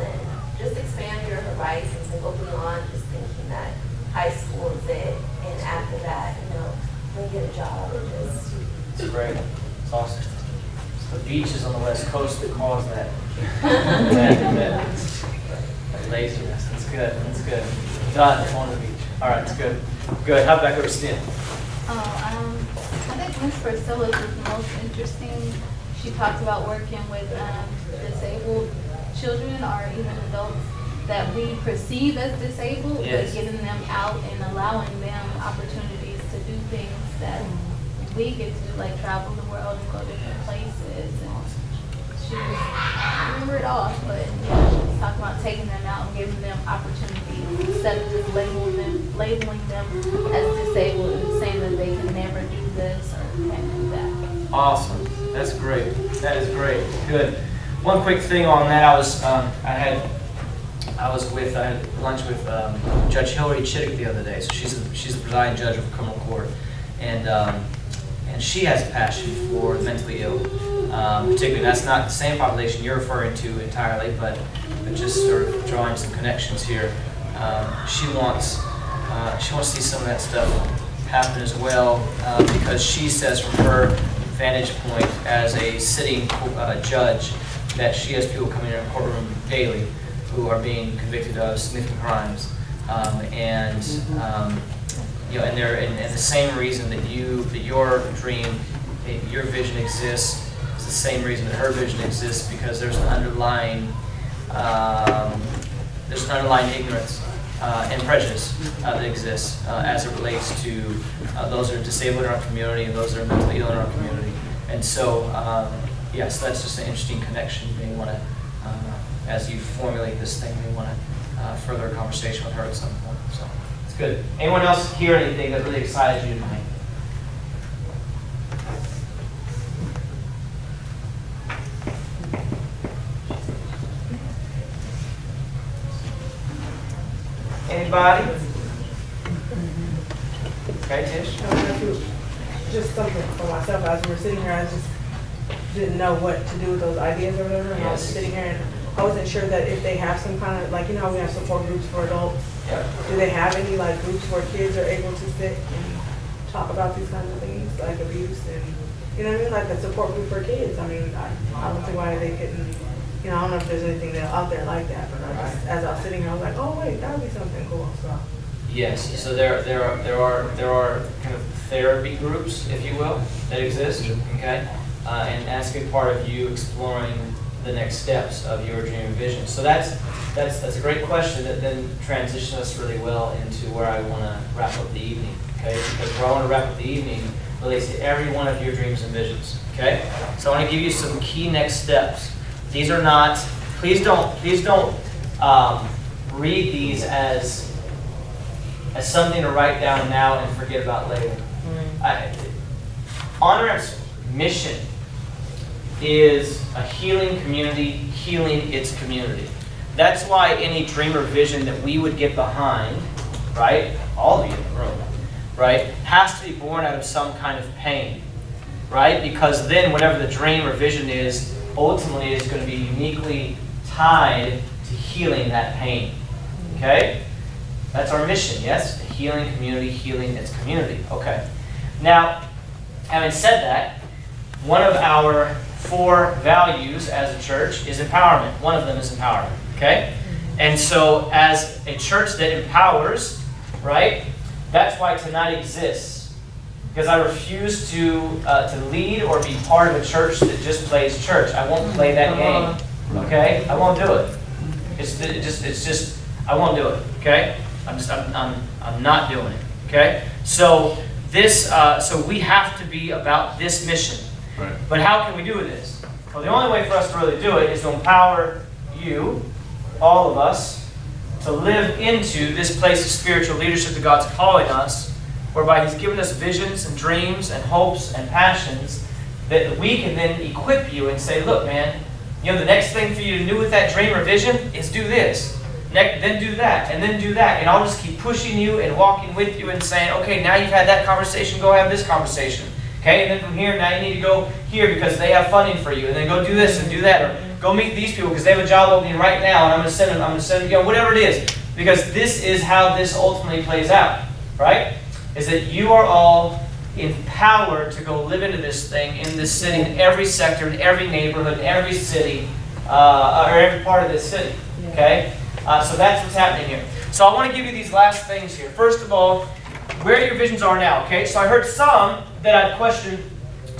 great. It's awesome. It's the beaches on the West Coast that cause that laziness. That's good. That's good. Done on the beach. All right, that's good. Good. How back over to Stan? I think Ms. Priscilla's is the most interesting. She talks about working with disabled children or even adults that we perceive as disabled, Yes. but getting them out and allowing them opportunities to do things that we get to do, like travel the world and go different places. And she was, I don't remember it all, but yeah, she was talking about taking them out and giving them opportunities instead of just labeling them as disabled and saying that they can never do this or can't do that. Awesome. That's great. That is great. Good. One quick thing on that. I had lunch with Judge Hillary Chittick the other day. So she's the presiding judge of a criminal court, and she has a passion for the mentally ill. Particularly, that's not the same population you're referring to entirely, but just sort of drawing some connections here. She wants to see some of that stuff happen as well, because she says from her vantage point as a sitting judge that she has people coming in her courtroom daily who are being convicted of significant crimes, and they're and the same reason that your dream, your vision exists is the same reason that her vision exists, because there's an underlying ignorance and prejudice that exists as it relates to those that are disabled in our community and those that are mentally ill in our community. And so, yes, that's just an interesting connection. You may want to, as you formulate this thing, you may want to further a conversation with her at some point. So it's good. Anyone else hear anything that really excited you tonight? Anybody? Okay, Tish? Just something for myself, as we were sitting here, I just didn't know what to do with those ideas or whatever, and I was Yes. sitting here and I wasn't sure that if they have some kind of, like, you know how we have support groups for adults, Yep. do they have any, like, groups where kids are able to sit and talk about these kinds of things, like abuse and, you know what I mean, like a support group for kids? I mean, I don't see why they couldn't, you know, I don't know if there's anything out there like that, but I just, as I was sitting here, I was like, oh, wait, that would be something cool, so. Yes, so there are kind of therapy groups, if you will, that exist, okay? And that's a good part of you exploring the next steps of your dream and vision. So that's a great question that then transitions us really well into where I want to wrap up the evening, okay? Because where I want to wrap up the evening relates to every one of your dreams and visions, okay? So I want to give you some key next steps. These are not, please don't read these as something to write down now and forget about later. On-Ramp's mission is a healing community, healing its community. That's why any dream or vision that we would get behind, right, all of you in the room, right, has to be born out of some kind of pain, right? Because then whatever the dream or vision is, ultimately is going to be uniquely tied to healing that pain, okay? That's our mission, yes? A healing community, healing its community. Okay. Now, having said that, one of our 4 values as a church is empowerment. One of them is empowerment, okay? And so as a church that empowers, right, that's why tonight exists. Because I refuse to lead or be part of a church that just plays church. I won't play that game, okay? I won't do it. It's just, I won't do it, okay? I'm not doing it. Okay, so so we have to be about this mission. Right. But how can we do this? Well, the only way for us to really do it is to empower you, all of us, to live into this place of spiritual leadership that God's calling us, whereby He's given us visions and dreams and hopes and passions that we can then equip you and say, look, man, you know, the next thing for you to do with that dream or vision is do this. Then do that, and then do that. And I'll just keep pushing you and walking with you and saying, okay, now you've had that conversation, go have this conversation. Okay, and then from here, now you need to go here because they have funding for you. And then go do this and do that. Or go meet these people because they have a job opening right now and I'm going to send them, you know, whatever it is. Because this is how this ultimately plays out, right? Is that you are all empowered to go live into this thing in this city, in every sector, in every neighborhood, in every city, or every part of this city. Okay? So that's what's happening here. So I want to give you these last things here. First of all, where your visions are now. Okay? So I heard some that I'd questioned.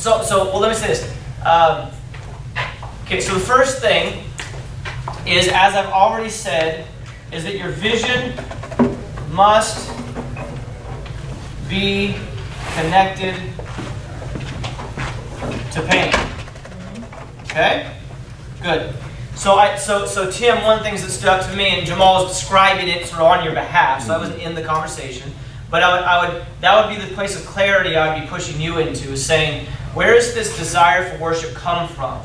Well, let me say this. Okay, so the first thing is, as I've already said, is that your vision must be connected to pain. Okay? Good. So Tim, one of the things that stood out to me, and Jamal was describing it sort of on your behalf, so I wasn't in the conversation, but that would be the place of clarity I would be pushing you into, is saying, where does this desire for worship come from?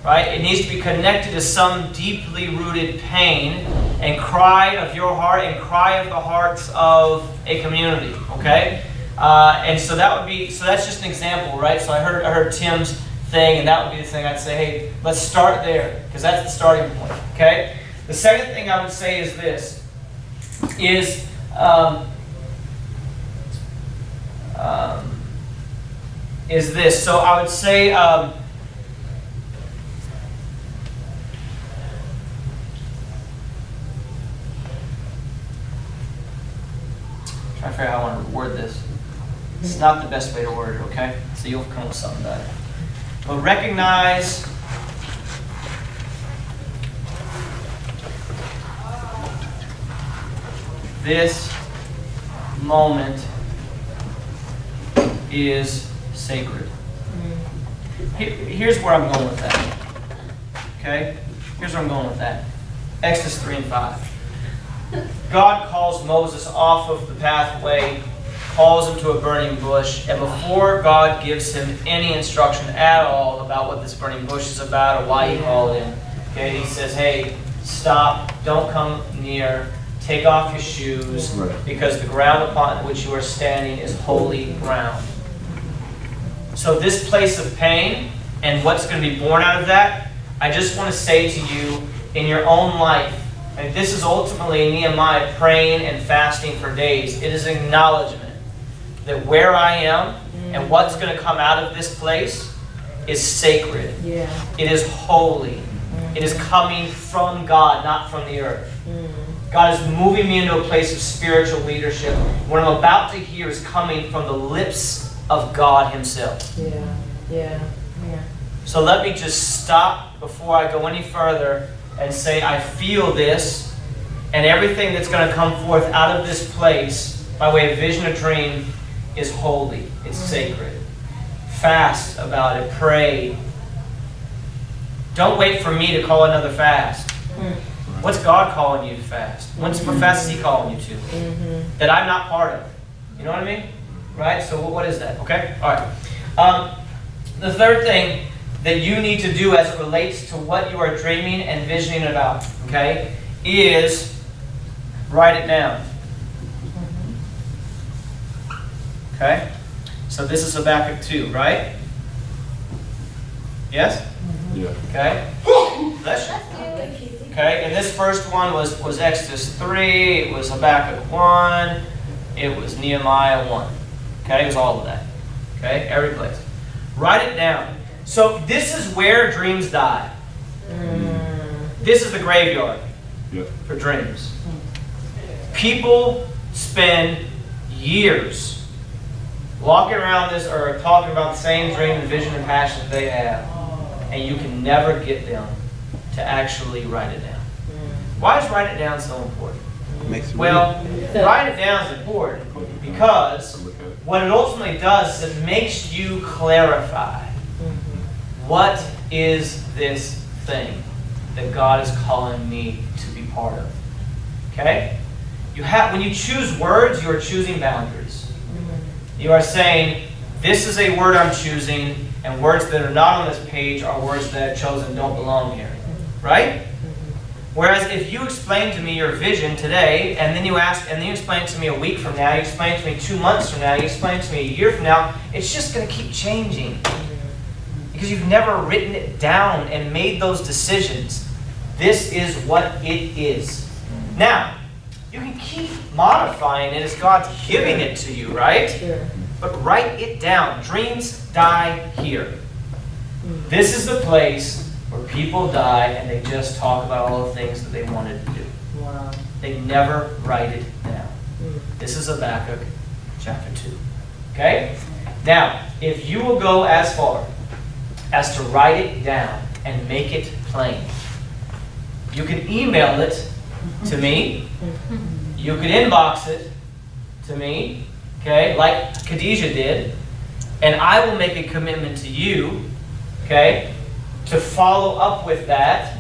Right? It needs to be connected to some deeply rooted pain and cry of your heart and cry of the hearts of a community. Okay? And so that's just an example, right? So I heard Tim's thing, and that would be the thing I'd say, hey, let's start there, because that's the starting point. Okay? The second thing I would say is this, is this. So I would say, trying to figure out how I want to word this. It's not the best way to word it, okay? So you'll come with something better. But recognize this moment is sacred. Here's where I'm going with that. Okay? Here's where I'm going with that. Exodus 3 and 5. God calls Moses off of the pathway, calls him to a burning bush, and before God gives him any instruction at all about what this burning bush is about or why he called him, okay, he says, hey, stop, don't come near, take off your shoes, because the ground upon which you are standing is holy ground. So this place of pain and what's going to be born out of that, I just want to say to you, in your own life, and this is ultimately Nehemiah praying and fasting for days, it is an acknowledgement that where I am and what's going to come out of this place is sacred. Yeah. It is holy. It is coming from God, not from the earth. God is moving me into a place of spiritual leadership. What I'm about to hear is coming from the lips of God himself. Yeah. So let me just stop before I go any further and say, I feel this, and everything that's going to come forth out of this place by way of vision or dream is holy. It's sacred. Fast about it. Pray. Don't wait for me to call another fast. What's God calling you to fast? What profess is he calling you to? That I'm not part of. You know what I mean? Right? So what is that? Okay? All right. The third thing that you need to do as it relates to what you are dreaming and visioning about, okay, is write it down. Okay? So this is Habakkuk 2, right? Yes? Yeah. Okay? Bless you. Okay, and this first one was Exodus 3, it was Habakkuk 1, it was Nehemiah 1. Okay, it was all of that. Okay, every place. Write it down. So this is where dreams die. This is the graveyard for dreams. People spend years walking around this earth talking about the same dream and vision and passion that they have, and you can never get them to actually write it down. Why is write it down so important? Well, write it down is important because what it ultimately does is it makes you clarify what is this thing that God is calling me to be part of. Okay? When you choose words, you are choosing boundaries. You are saying, this is a word I'm choosing, and words that are not on this page are words that I've chosen don't belong here. Right? Whereas if you explain to me your vision today, and then you explain it to me a week from now, you explain it to me 2 months from now, you explain it to me a year from now, it's just going to keep changing. Because you've never written it down and made those decisions. This is what it is. Now, you can keep modifying it as God's giving it to you, right? but write it down. Dreams die here. This is the place where people die and they just talk about all the things that they wanted to do. Wow. They never write it down. This is Habakkuk chapter 2. Okay? Now, if you will go as far as to write it down and make it plain, you can email it to me. You could inbox it to me, okay, like Khadijah did, and I will make a commitment to you, okay, to follow up with that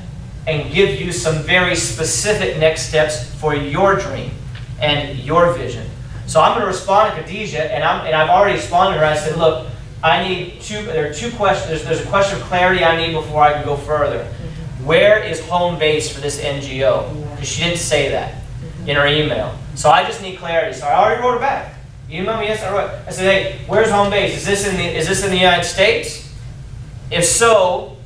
and give you some very specific next steps for your dream and your vision. So I'm going to respond to Khadijah, and I've already responded to her. I said, look, there are two questions. There's a question of clarity I need before I can go further. Where is home base for this NGO? Because she didn't say that in her email. So I just need clarity. So I already wrote her back. You emailed me yesterday. I said, hey, where's home base? Is this in the United States? If so,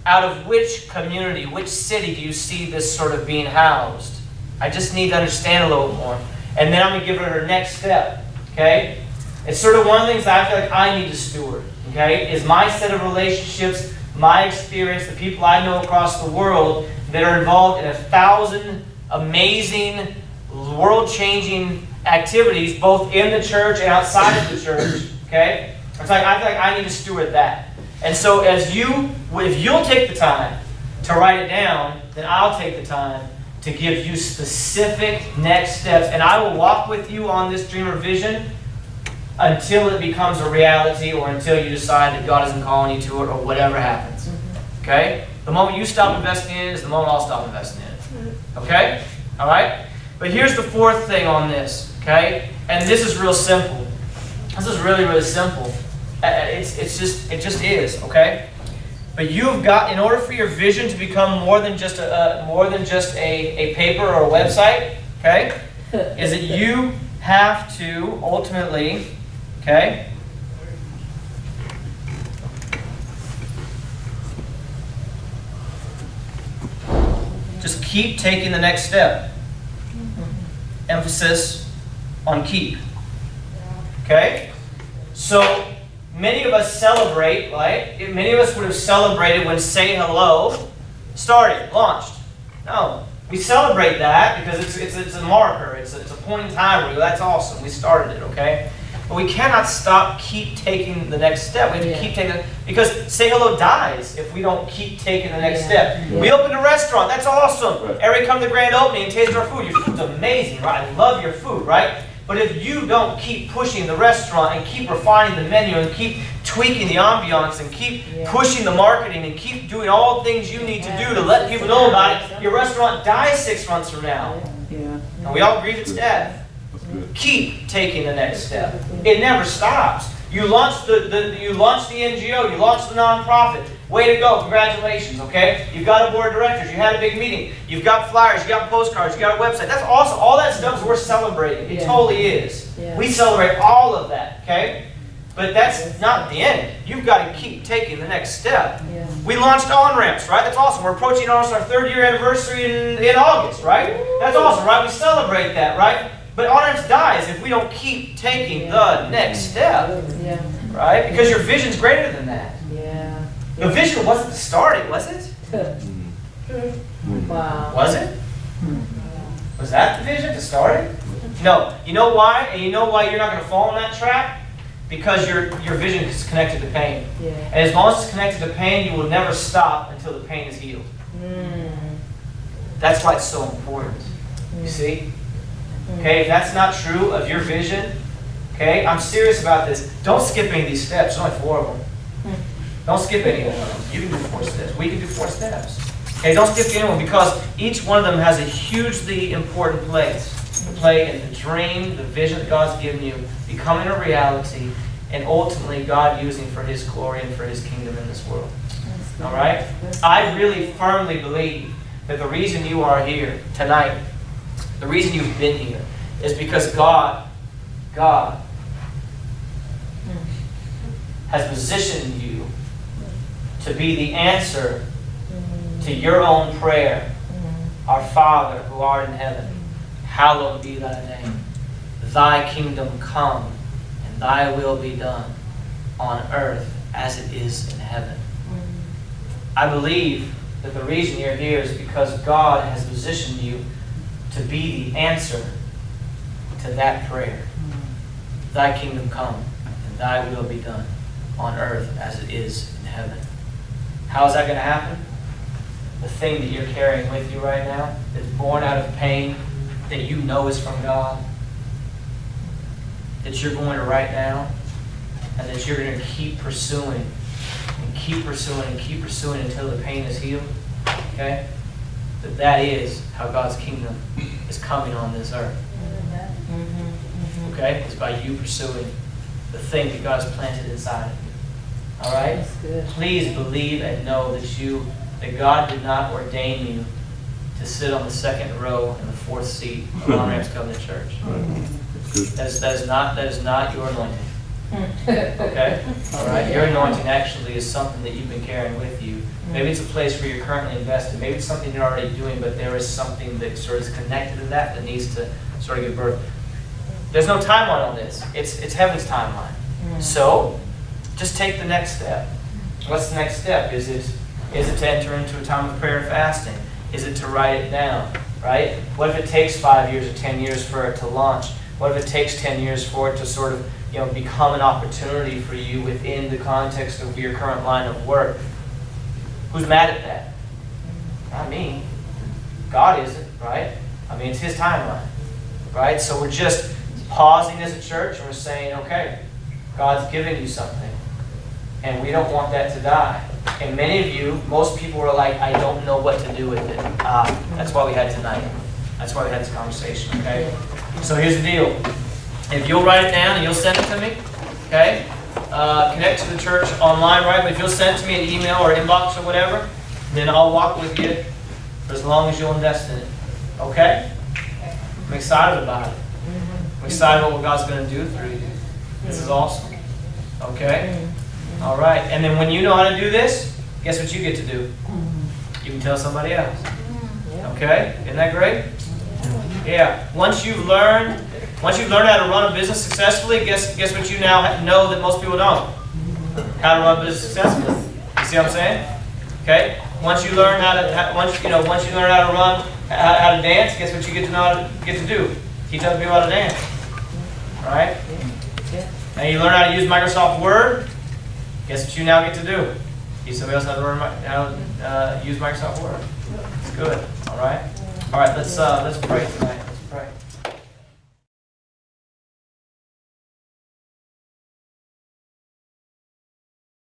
out of which community, which city do you see this sort of being housed? I just need to understand a little more. And then I'm going to give her next step. Okay? It's sort of one of the things that I feel like I need to steward. Okay? Is my set of relationships, my experience, the people I know across the world that are involved in 1,000 amazing, world-changing activities, both in the church and outside of the church. Okay? I feel like I need to steward that. And so if you'll take the time to write it down, then I'll take the time to give you specific next steps. And I will walk with you on this dream or vision until it becomes a reality or until you decide that God isn't calling you to it or whatever happens. Okay? The moment you stop investing in it is the moment I'll stop investing in it. Okay? All right? But here's the fourth thing on this. Okay? And this is real simple. This is really, really simple. It just is. Okay? But you've got, in order for your vision to become more than just a paper or a website, okay, is that you have to ultimately, okay, just keep taking the next step. Emphasis on keep. Okay? So, many of us celebrate, right? Many of us would have celebrated when Say Hello started, launched. No. We celebrate that because it's a marker. It's a point in time where we go, that's awesome. We started it, okay? But we cannot keep taking the next step. We have to keep taking it. Because Say Hello dies if we don't keep taking the next step. Yeah. We opened a restaurant. That's awesome. Right. Everybody come to the grand opening and taste our food. Your food's amazing, right? I love your food, right? But if you don't keep pushing the restaurant and keep refining the menu and keep tweaking the ambiance and keep pushing the marketing and keep doing all the things you need to do to let people know about it, your restaurant dies 6 months from now. Yeah. And we all grieve its death. Keep taking the next step. It never stops. You launched the NGO, you launched the nonprofit. Way to go, congratulations, okay? You've got a board of directors, you had a big meeting, you've got flyers, you got postcards, you got a website. That's awesome. All that stuff we're celebrating. It totally is. Yeah. We celebrate all of that, okay? But that's not the end. You've got to keep taking the next step. Yeah. We launched On-Ramps, right? That's awesome. We're approaching almost our 3rd-year anniversary in August, right? That's awesome, right? We celebrate that, right? But On-Ramps dies if we don't keep taking the next step, right? Because your vision's greater than that. Yeah. The vision wasn't the starting, was it? Wow. Was it? Was that the vision to start it? No. You know why? And you know why you're not going to fall in that trap? Because your vision is connected to pain. Yeah. And as long as it's connected to pain, you will never stop until the pain is healed. That's why it's so important. You see? Okay, if that's not true of your vision, okay, I'm serious about this. Don't skip any of these steps. There's only 4 of them. Don't skip any of them. You can do 4 steps. We can do 4 steps. Okay, don't skip any of them because each one of them has a hugely important place to play in the dream, the vision that God's given you, becoming a reality, and ultimately God using for His glory and for His kingdom in this world. All right? I really firmly believe that the reason you are here tonight, the reason you've been here, is because God has positioned you to be the answer to your own prayer. Our Father who art in heaven, hallowed be thy name. Thy kingdom come, and thy will be done on earth as it is in heaven. I believe that the reason you're here is because God has positioned you to be the answer to that prayer. Thy kingdom come, and thy will be done on earth as it is in heaven. How is that going to happen? The thing that you're carrying with you right now, that's born out of pain, that you know is from God, that you're going to write down, and that you're going to keep pursuing, and keep pursuing, and keep pursuing until the pain is healed. Okay? That is how God's kingdom is coming on this earth. Okay? It's by you pursuing the thing that God has planted inside of you. All right? Please believe and know that God did not ordain you to sit on the second row in the fourth seat of On-Ramps Covenant Church. That is not your anointing. Okay? All right? Your anointing actually is something that you've been carrying with you. Maybe it's a place where you're currently invested. Maybe it's something you're already doing, but there is something that sort of is connected to that needs to sort of give birth. There's no timeline on this. It's heaven's timeline. So, just take the next step. What's the next step? Is it to enter into a time of prayer and fasting? Is it to write it down? Right? What if it takes 5 years or 10 years for it to launch? What if it takes 10 years for it to sort of become an opportunity for you within the context of your current line of work? Who's mad at that? Not me. God isn't, right? I mean, it's His timeline, right? So we're just pausing as a church and we're saying, okay, God's giving you something, and we don't want that to die. And many of you, most people were like, I don't know what to do with it. That's why we had tonight. That's why we had this conversation, okay? So here's the deal. If you'll write it down and you'll send it to me, okay? Connect to the church online, right? But if you'll send it to me an email or inbox or whatever, then I'll walk with you for as long as you'll invest in it. Okay? I'm excited about it. I'm excited about what God's going to do through you. This is awesome. Okay? All right. And then when you know how to do this, guess what you get to do? You can tell somebody else. Okay? Isn't that great? Yeah. Once you've learned how to run a business successfully, guess what you now know that most people don't? How to run a business successfully. You see what I'm saying? Okay? Once you learn how to run, how to dance, guess what you get to do? Teach other people how to dance. All right? Now you learn how to use Microsoft Word. Guess what you now get to do? Teach somebody else how to use Microsoft Word. It's good. All right. All right. Let's pray tonight.